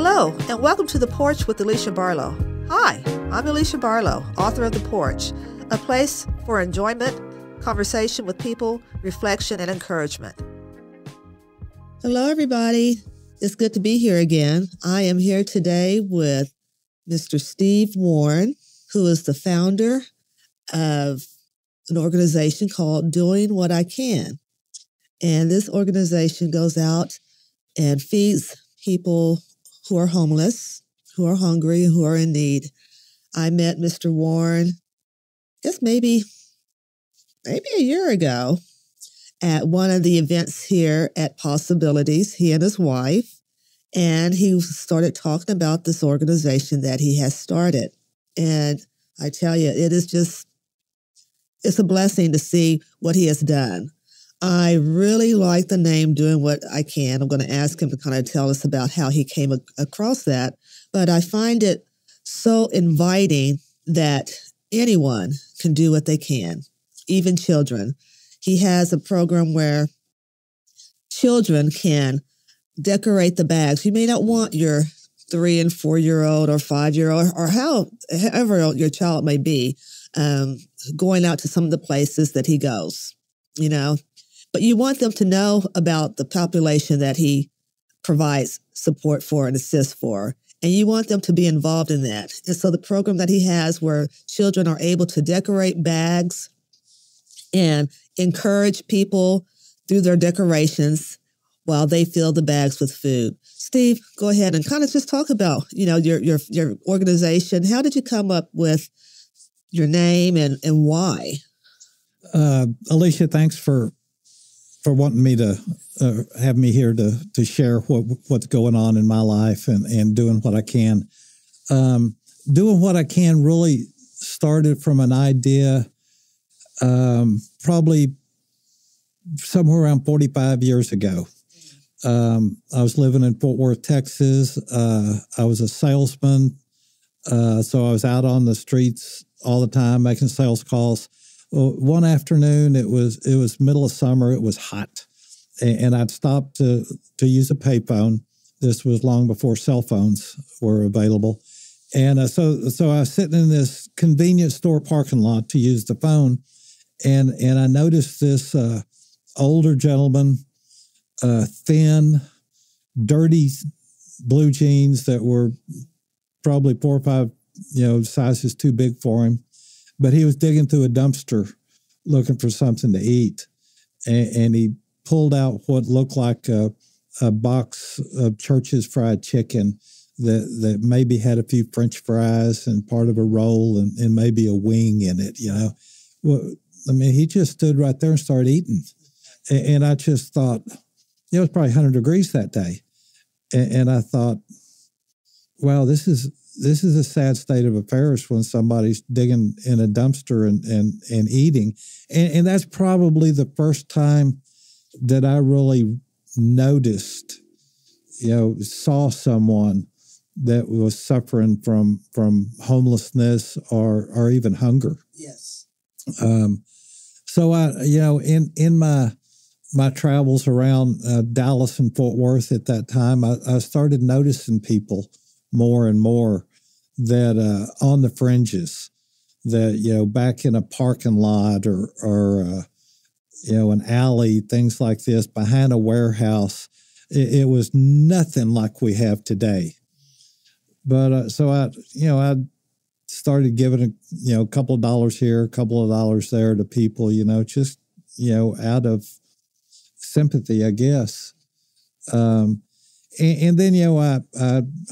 Hello, and welcome to The Porch with Alicia Barlow. Hi, I'm Alicia Barlow, author of The Porch, a place for enjoyment, conversation with people, reflection, and encouragement. Hello, everybody. It's good to be here again. I am here today with Mr. Steve Warren, who is the founder of an organization called Doing What I Can. And this organization goes out and feeds people who are homeless, who are hungry, who are in need. I met Mr. Warren, I guess maybe a year ago at one of the events here at Possibilities, he and his wife, and he started talking about this organization that he has started. And I tell you, it's a blessing to see what he has done. I really like the name Doing What I Can. I'm going to ask him to kind of tell us about how he came across that. But I find it so inviting that anyone can do what they can, even children. He has a program where children can decorate the bags. You may not want your 3- and 4-year-old or 5-year-old or however old your child may be going out to some of the places that he goes, you know. But you want them to know about the population that he provides support for and assists for. And you want them to be involved in that. And so the program that he has where children are able to decorate bags and encourage people through their decorations while they fill the bags with food. Steve, go ahead and kind of just talk about, your organization. How did you come up with your name and why? Alicia, thanks for wanting me to have me here to share what's going on in my life and doing what I can. Doing what I can really started from an idea probably somewhere around 45 years ago. I was living in Fort Worth, Texas. I was a salesman, so I was out on the streets all the time making sales calls. Well, one afternoon, it was middle of summer. It was hot, and I'd stopped to use a payphone. This was long before cell phones were available, and so I was sitting in this convenience store parking lot to use the phone, and I noticed this older gentleman, thin, dirty blue jeans that were probably 4 or 5 sizes too big for him. But he was digging through a dumpster looking for something to eat. And he pulled out what looked like a box of Church's fried chicken that maybe had a few French fries and part of a roll and maybe a wing in it, Well, I mean, he just stood right there and started eating. And I just thought, it was probably 100 degrees that day. And I thought, wow, this is a sad state of affairs when somebody's digging in a dumpster and eating. And that's probably the first time that I really noticed, saw someone that was suffering from homelessness or even hunger. Yes. So I, in my travels around Dallas and Fort Worth at that time, I started noticing people more and more that on the fringes, that back in a parking lot or an alley, things like this, behind a warehouse, it was nothing like we have today. But so I started giving a couple of dollars here, a couple of dollars there to people, just out of sympathy, I guess. And then,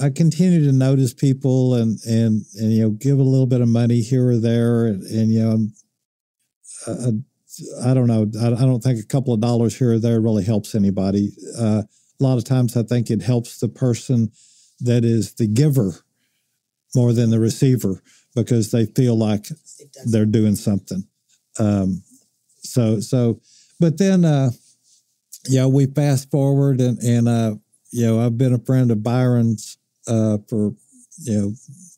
I continue to notice people and give a little bit of money here or there. And I don't know. I don't think a couple of dollars here or there really helps anybody. A lot of times I think it helps the person that is the giver more than the receiver because they feel like they're doing something. But then, we fast forward and I've been a friend of Byron's for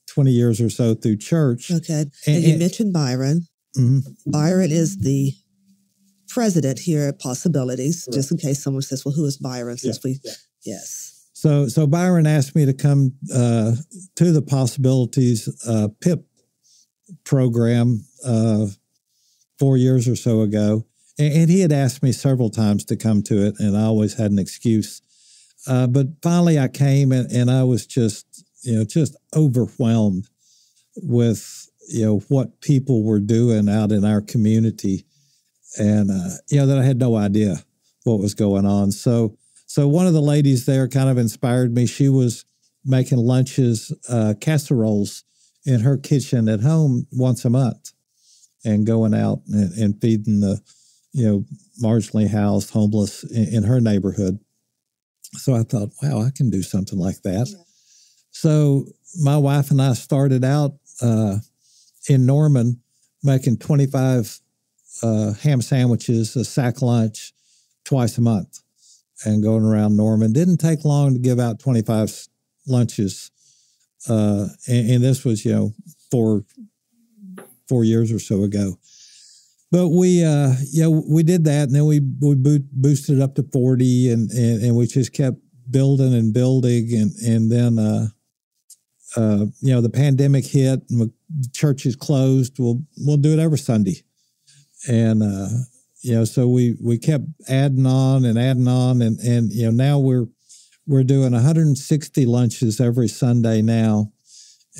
20 years or so through church. Okay. And you mentioned Byron. Mm-hmm. Byron is the president here at Possibilities, just in case someone says, well, who is Byron? Yes. So Byron asked me to come to the Possibilities PIP program 4 years or so ago. And he had asked me several times to come to it, and I always had an excuse. But finally I came, and I was just overwhelmed with, what people were doing out in our community. And, that I had no idea what was going on. So one of the ladies there kind of inspired me. She was making lunches, casseroles in her kitchen at home once a month and going out and feeding the, marginally housed homeless in her neighborhood. So I thought, wow, I can do something like that. Yeah. So my wife and I started out in Norman making 25 ham sandwiches, a sack lunch twice a month, and going around Norman. Didn't take long to give out 25 lunches. And this was, 4 years or so ago. But we did that, and then we boosted it up to 40, and we just kept building and building, and then the pandemic hit, and the churches closed. We'll do it every Sunday, and so we kept adding on, and now we're doing 160 lunches every Sunday now,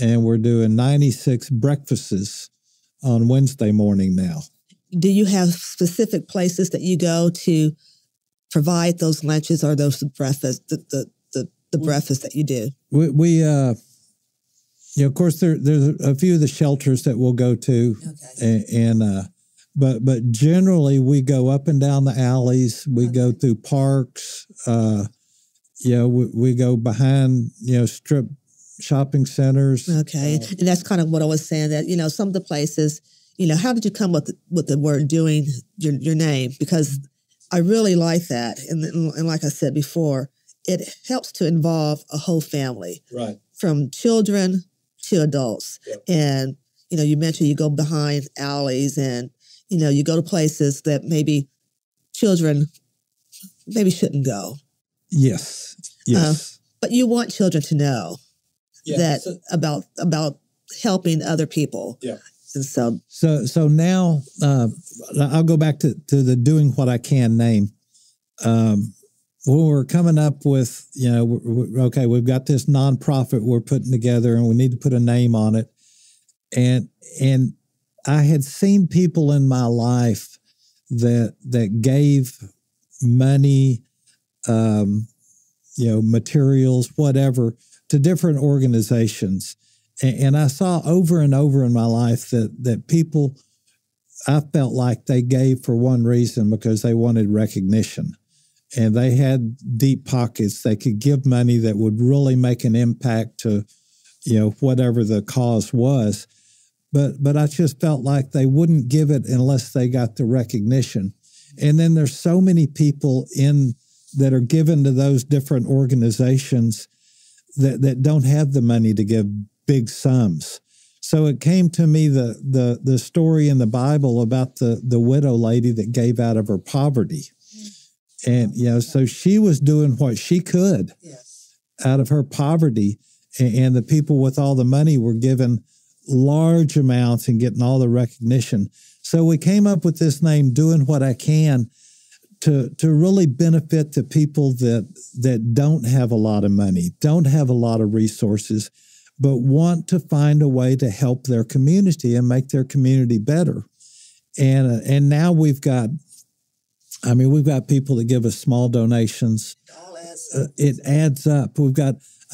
and we're doing 96 breakfasts on Wednesday morning now. Do you have specific places that you go to provide those lunches or those breakfasts, the breakfast that you do? We of course, there's a few of the shelters that we'll go to, okay. But generally we go up and down the alleys. We go through parks. We go behind strip shopping centers. Okay, and that's kind of what I was saying. That some of the places. How did you come up with the word doing your name? Because I really like that. And like I said before, it helps to involve a whole family. Right. From children to adults. Yep. And, you mentioned you go behind alleys and, you go to places that maybe children maybe shouldn't go. Yes. But you want children to know that about helping other people. Yeah. And so now I'll go back to the Doing What I Can name. When we're coming up with, we've got this nonprofit we're putting together, and we need to put a name on it. And I had seen people in my life that gave money, materials, whatever, to different organizations. And I saw over and over in my life that people, I felt like they gave for one reason, because they wanted recognition. And they had deep pockets. They could give money that would really make an impact to, whatever the cause was. But I just felt like they wouldn't give it unless they got the recognition. And then there's so many people that are given to those different organizations that don't have the money to give big sums. So it came to me the story in the Bible about the widow lady that gave out of her poverty. And, so she was doing what she could out of her poverty. And the people with all the money were given large amounts and getting all the recognition. So we came up with this name, Doing What I Can, to really benefit the people that don't have a lot of money, don't have a lot of resources, but want to find a way to help their community and make their community better. And now we've got people that give us small donations. It adds up.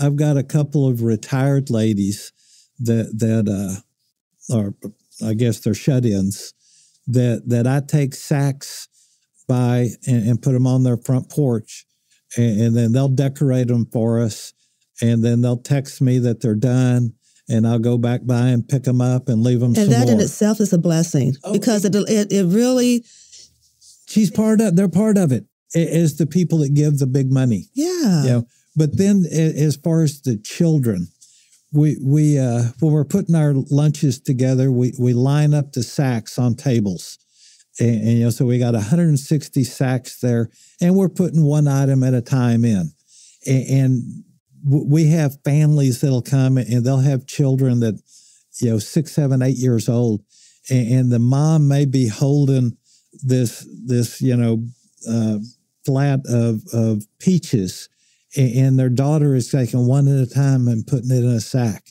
I've got a couple of retired ladies that are, I guess they're shut-ins, that I take sacks by and put them on their front porch, and then they'll decorate them for us. And then they'll text me that they're done, and I'll go back by and pick them up and leave them some more. And that in itself is a blessing, because it really... They're part of it, is the people that give the big money. Yeah. But then as far as the children, we when we're putting our lunches together, we line up the sacks on tables. And so we got 160 sacks there, and we're putting one item at a time in. And we have families that'll come and they'll have children that, 6, 7, 8 years old. And the mom may be holding this flat of peaches, and their daughter is taking one at a time and putting it in a sack.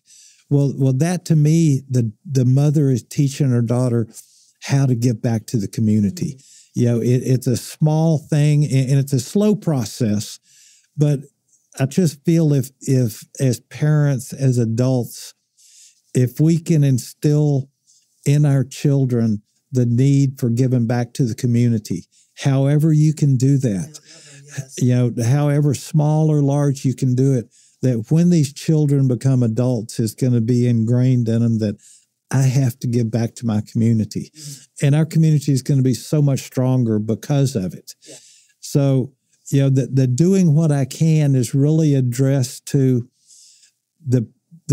Well, that to me, the mother is teaching her daughter how to give back to the community. It's a small thing and it's a slow process, but I just feel if as parents, as adults, if we can instill in our children the need for giving back to the community, however you can do that, however small or large you can do it, that when these children become adults, it's going to be ingrained in them that I have to give back to my community. And our community is going to be so much stronger because of it. Yeah. So, the doing what I can is really addressed to the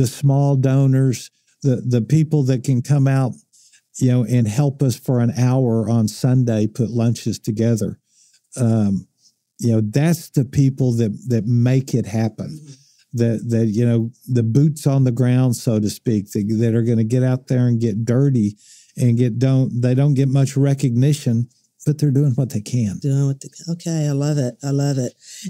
small donors, the people that can come out, and help us for an hour on Sunday, put lunches together. That's the people that make it happen. That the boots on the ground, so to speak, that are going to get out there and get dirty and they don't get much recognition, but they're doing what they can. Okay, I love it.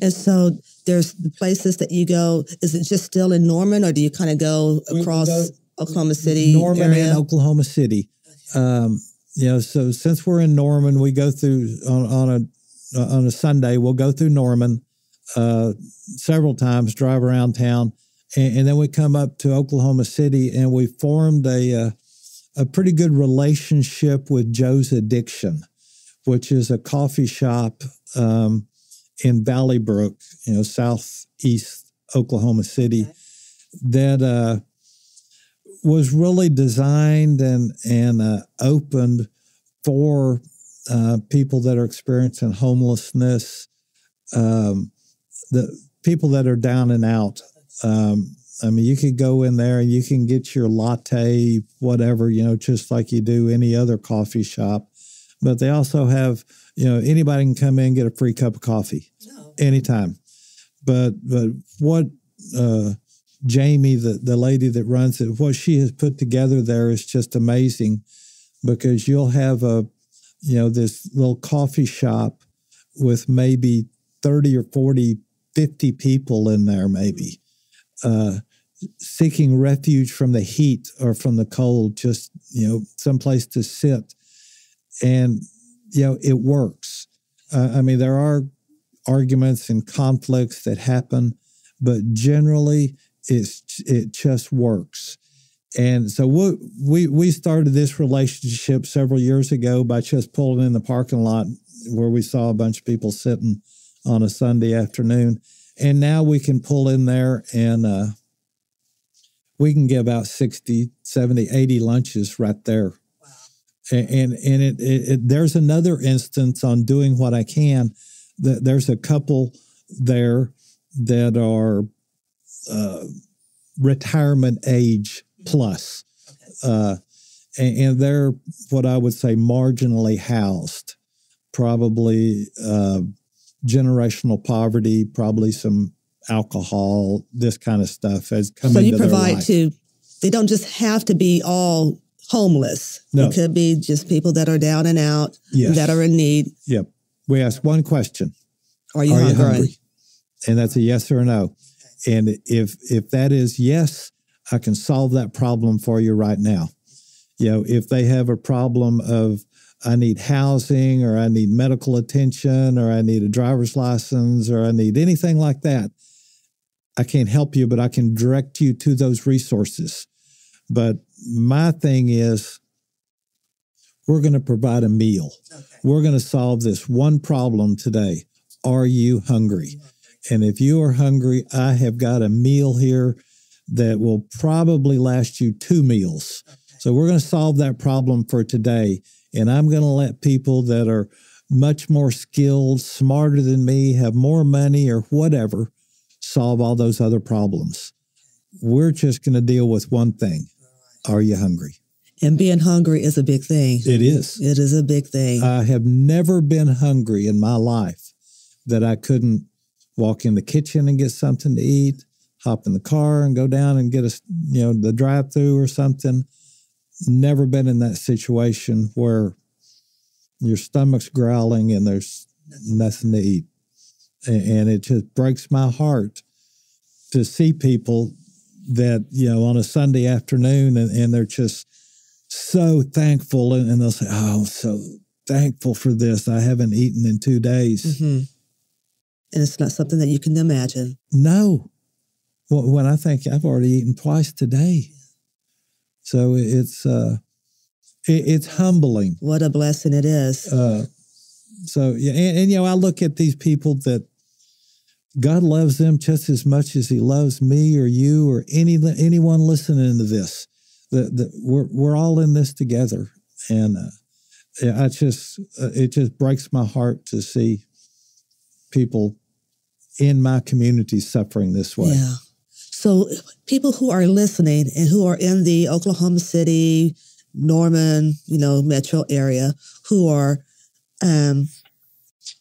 And so there's the places that you go. Is it just still in Norman, or do you kind of go across Oklahoma City Norman area? And Oklahoma City. So since we're in Norman, we go through on a Sunday. We'll go through Norman several times, drive around town, and then we come up to Oklahoma City, and we formed a pretty good relationship with Joe's Addiction, which is a coffee shop in Valley Brook, southeast Oklahoma City, that was really designed and opened for people that are experiencing homelessness, the people that are down and out. You could go in there and you can get your latte, whatever, just like you do any other coffee shop. But they also have, anybody can come in and get a free cup of coffee anytime. But what Jamie, the lady that runs it, what she has put together there is just amazing, because you'll have this little coffee shop with maybe 30 or 40, 50 people in there, maybe, seeking refuge from the heat or from the cold, just, someplace to sit. And, it works. There are arguments and conflicts that happen, but generally it just works. And so we started this relationship several years ago by just pulling in the parking lot where we saw a bunch of people sitting on a Sunday afternoon. And now we can pull in there and we can give out 60, 70, 80 lunches right there. Wow. And there's another instance on doing what I can. There's a couple there that are retirement age plus. Okay. And they're what I would say marginally housed, probably generational poverty, probably some alcohol, this kind of stuff has come into their life. So you provide too. They don't just have to be all homeless. No. It could be just people that are down and out, that are in need. Yep. We ask one question. Are you hungry? And that's a yes or a no. And if that is yes, I can solve that problem for you right now. If they have a problem of I need housing, or I need medical attention, or I need a driver's license, or I need anything like that, I can't help you, but I can direct you to those resources. But my thing is, we're going to provide a meal. Okay. We're going to solve this one problem today. Are you hungry? And if you are hungry, I have got a meal here that will probably last you 2 meals. Okay. So we're going to solve that problem for today. And I'm going to let people that are much more skilled, smarter than me, have more money or whatever, solve all those other problems. We're just going to deal with one thing. Are you hungry? And being hungry is a big thing. It is. It is a big thing. I have never been hungry in my life that I couldn't walk in the kitchen and get something to eat, hop in the car and go down and get the drive-through or something. Never been in that situation where your stomach's growling and there's nothing to eat. And it just breaks my heart to see people that, on a Sunday afternoon and they're just so thankful. And they'll say, oh, I'm so thankful for this. I haven't eaten in 2 days. Mm-hmm. And it's not something that you can imagine. No. Well, when I think I've already eaten twice today. So it's humbling. What a blessing it is. I look at these people that God loves them just as much as he loves me or you or anyone listening to this. We're all in this together. And it just breaks my heart to see people in my community suffering this way. Yeah. So people who are listening and who are in the Oklahoma City, Norman, metro area, who are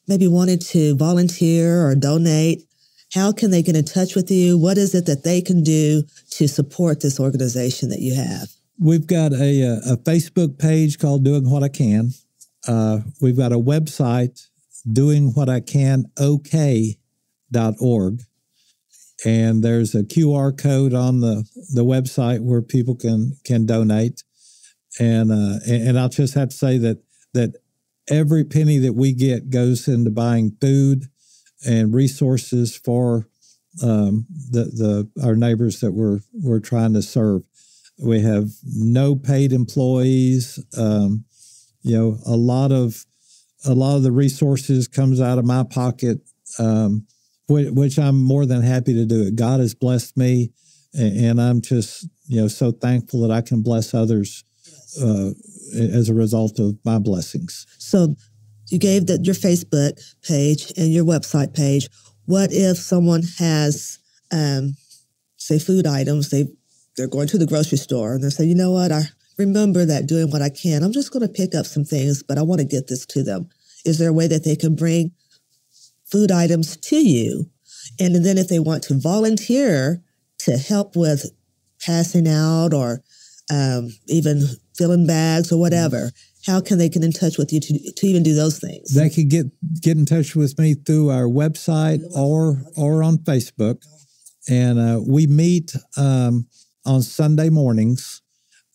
maybe wanting to volunteer or donate, how can they get in touch with you? What is it that they can do to support this organization that you have? We've got a Facebook page called Doing What I Can. We've got a website, doingwhaticanok.org. And there's a QR code on the website where people can donate. And I'll just have to say that every penny that we get goes into buying food and resources for our neighbors that we're trying to serve. We have no paid employees. A lot of the resources comes out of my pocket, which I'm more than happy to do it. God has blessed me, and I'm just so thankful that I can bless others as a result of my blessings. So you gave your Facebook page and your website page. What if someone has, say, food items? They're going to the grocery store and they say, you know what, I remember that Doing What I Can. I'm just going to pick up some things, but I want to get this to them. Is there a way that they can bring food items to you? And then if they want to volunteer to help with passing out or even filling bags or whatever, how can they get in touch with you to even do those things? They could get in touch with me through our website or on Facebook. And we meet on Sunday mornings.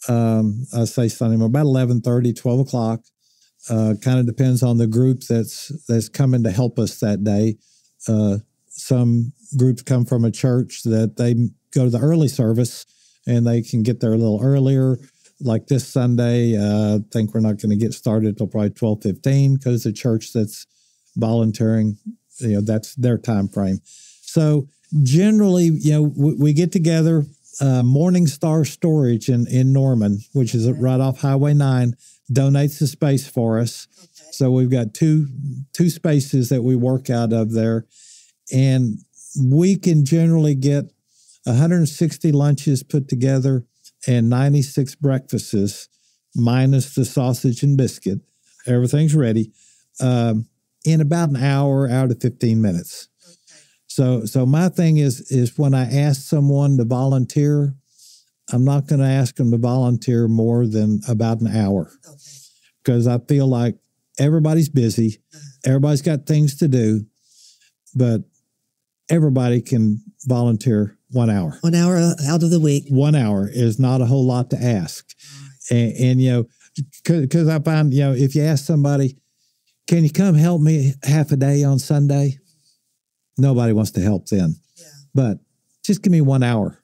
I say Sunday morning, about 11:30, 12 o'clock. Kind of depends on the group that's coming to help us that day. Some groups come from a church that they go to the early service and they can get there a little earlier. Like this Sunday, I think we're not going to get started till probably 12:15 because the church that's volunteering, that's their time frame. So generally, we get together. Morning Star Storage in Norman, which is right off Highway 9, donates the space for us. Okay. So we've got two spaces that we work out of there. And we can generally get 160 lunches put together and 96 breakfasts, minus the sausage and biscuit. Everything's ready in about an hour to 15 minutes. So my thing is when I ask someone to volunteer, I'm not going to ask them to volunteer more than about an hour because I feel like everybody's busy. Everybody's got things to do, but everybody can volunteer 1 hour. 1 hour out of the week. 1 hour is not a whole lot to ask. And because I find, if you ask somebody, can you come help me half a day on Sunday? Nobody wants to help then. Yeah. But just give me 1 hour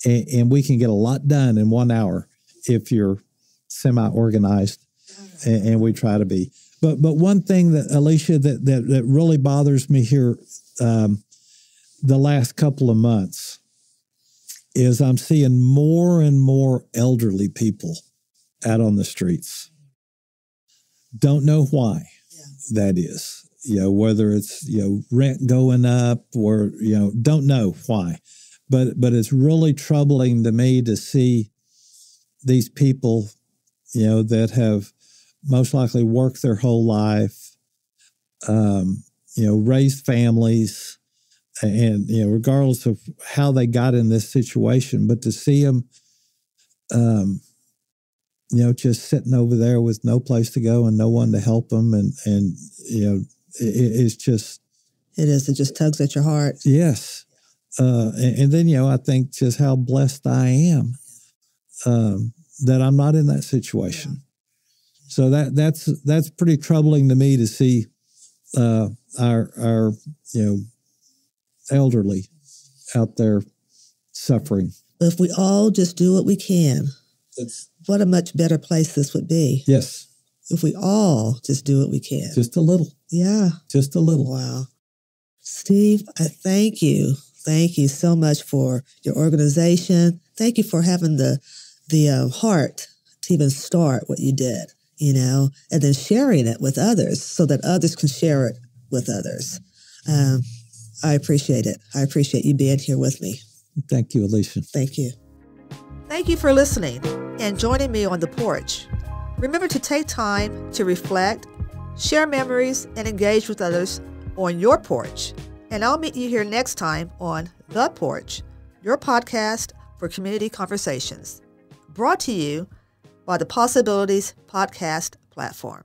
and we can get a lot done in 1 hour if you're semi-organized, and we try to be. But one thing that, Alicia, that really bothers me here the last couple of months is I'm seeing more and more elderly people out on the streets. Don't know why that is. Whether it's, rent going up or, don't know why. But it's really troubling to me to see these people, that have most likely worked their whole life, raised families, and regardless of how they got in this situation, but to see them, just sitting over there with no place to go and no one to help them, and it's just. It is. It just tugs at your heart. Yes. And then, I think just how blessed I am that I'm not in that situation. So that's pretty troubling to me to see our elderly out there suffering. If we all just do what we can, what a much better place this would be. Yes. If we all just do what we can. Just a little. Yeah. Just a little. Wow. Steve, I thank you. Thank you so much for your organization. Thank you for having the heart to even start what you did, and then sharing it with others so that others can share it with others. I appreciate it. I appreciate you being here with me. Thank you, Alicia. Thank you. Thank you for listening and joining me on the porch. Remember to take time to reflect, share memories, and engage with others on your porch. And I'll meet you here next time on The Porch, your podcast for community conversations. Brought to you by the Possibilities Podcast platform.